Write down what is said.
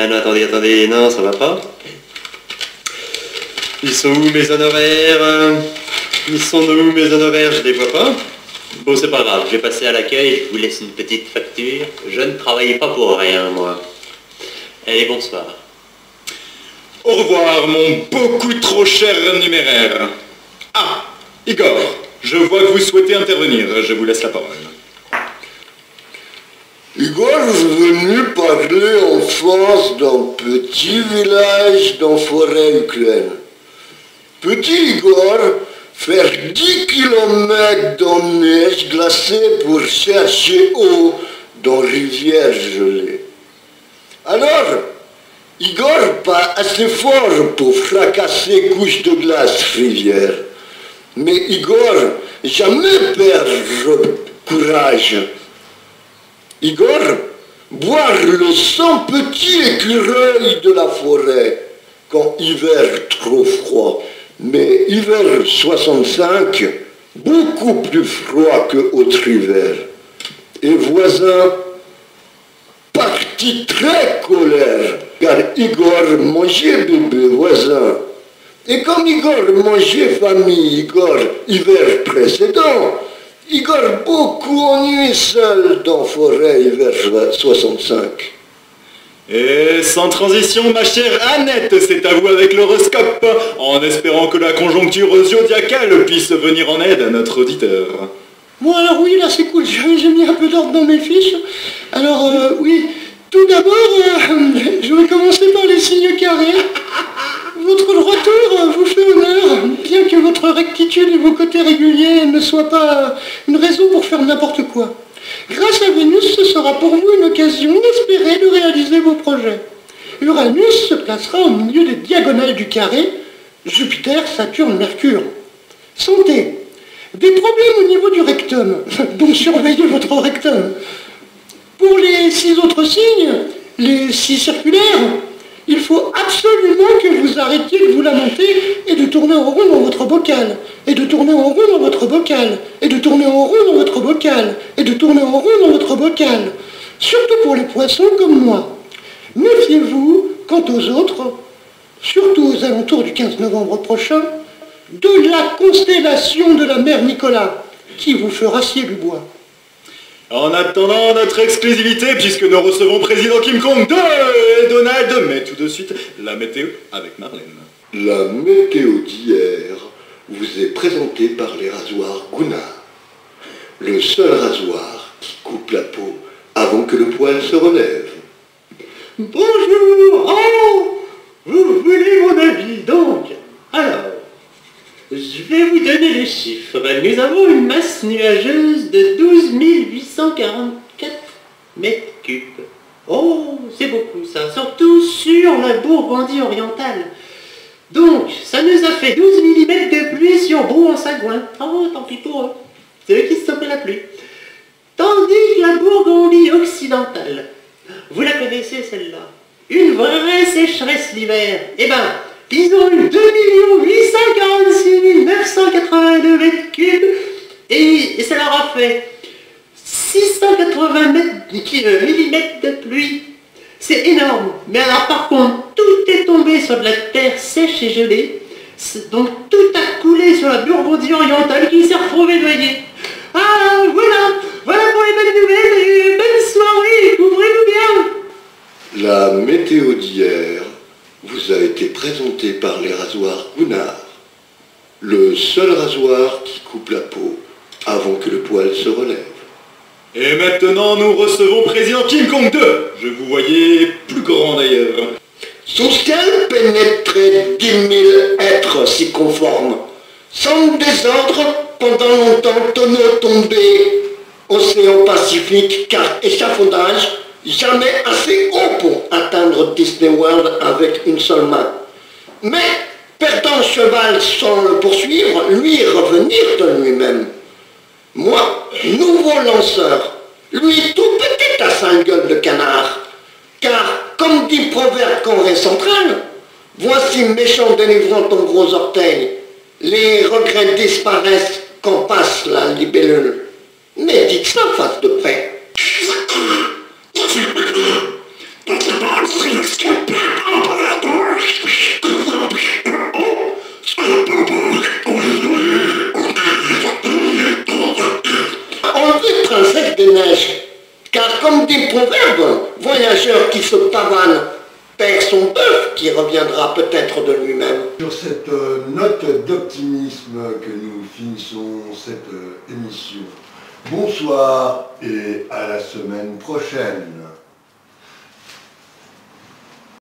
Ah non, attendez, non, ça va pas. Ils sont où mes honoraires? Ils sont où mes honoraires? Je les vois pas. Bon, c'est pas grave, je vais passer à l'accueil, je vous laisse une petite facture. Je ne travaille pas pour rien, moi. Allez, bonsoir. Au revoir, mon beaucoup trop cher numéraire. Ah, Igor, je vois que vous souhaitez intervenir. Je vous laisse la parole. Igor est venu parler en France d'un petit village dans la forêt Ukraine. Petit Igor faire 10 kilomètres dans neige glacée pour chercher eau dans rivière gelée. Alors, Igor pas assez fort pour fracasser couches de glace rivière. Mais Igor jamais perd courage. Igor boire le sang petit écureuil de la forêt quand hiver trop froid. Mais hiver 65, beaucoup plus froid que autre hiver. Et voisin parti très colère, car Igor mangeait bébé voisin. Et comme Igor mangeait famille Igor hiver précédent, Igor beaucoup ennuyé seul dans la forêt hiver 65. Et sans transition, ma chère Annette, c'est à vous avec l'horoscope, en espérant que la conjoncture zodiacale puisse venir en aide à notre auditeur. Bon alors oui, là c'est cool, j'ai mis un peu d'ordre dans mes fiches. Alors oui, tout d'abord, je vais commencer par les signes carrés. Votre retour vous fait honneur, bien que votre rectitude et vos côtés réguliers ne soient pas une raison pour faire n'importe quoi. Grâce à Vénus, ce sera pour vous une occasion inespérée de réaliser vos projets. Uranus se placera au milieu des diagonales du carré, Jupiter, Saturne, Mercure. Santé. Des problèmes au niveau du rectum, donc surveillez votre rectum. Pour les 6 autres signes, les 6 circulaires, il faut absolument que vous arrêtiez de vous lamenter et de tourner en rond dans votre bocal, et de tourner en rond dans votre bocal, et de tourner en rond dans votre bocal, et de tourner en rond dans votre bocal. Surtout pour les poissons comme moi. Méfiez-vous, quant aux autres, surtout aux alentours du 15 novembre prochain, de la constellation de la mer Nicolas, qui vous fera scier du bois. En attendant notre exclusivité, puisque nous recevons président Kim Jong-2 et Donald, mais tout de suite, la météo avec Marlène. La météo d'hier vous est présentée par les rasoirs Gunnar. Le seul rasoir qui coupe la peau avant que le poil se relève. Bonjour. Oh, vous voulez mon avis, donc. Alors, je vais vous donner les chiffres. Nous avons une masse nuageuse de 12 844 mètres cubes. Oh, c'est beaucoup ça, surtout sur la Bourgogne orientale. Donc, ça nous a fait 12 mm de pluie sur Brouan-Sagouin. Oh, tant pis pour eux. C'est eux qui se sont pris la pluie. Tandis que la Bourgogne occidentale, vous la connaissez celle-là, une vraie sécheresse l'hiver. Eh ben, ils ont eu 2 846 982 mètres cubes et ça leur a fait 680 millimètres de pluie. C'est énorme. Mais alors par contre, tout est tombé sur de la terre sèche et gelée. Donc tout a coulé sur la Bourgogne orientale qui s'est retrouvée noyée. Ah voilà pour les bonnes nouvelles et bonne soirée, couvrez-vous bien. La météo d'hier vous a été présentée par les rasoirs Gunnar. Le seul rasoir qui coupe la peau avant que le poil se relève. Et maintenant, nous recevons président Kim Jong-2. Je vous voyais plus grand d'ailleurs. Son ciel pénétrait 10 000 êtres si conformes. Sans désordre, pendant longtemps, tonneau tombé, océan Pacifique, car échafaudage, jamais assez haut pour atteindre Disney World avec une seule main. Mais, perdant cheval sans le poursuivre, lui revenir de lui-même. Moi, nouveau lanceur, lui tout petit à 5 gueules de canard. Car, comme dit proverbe Corée centrale, voici méchant délivrant ton gros orteil. Les regrets disparaissent quand passe la libellule. Mais dites ça face de près. neige. Car comme dit le proverbe, voyageur qui se pavane perd son bœuf qui reviendra peut-être de lui-même. Sur cette note d'optimisme que nous finissons cette émission. Bonsoir et à la semaine prochaine.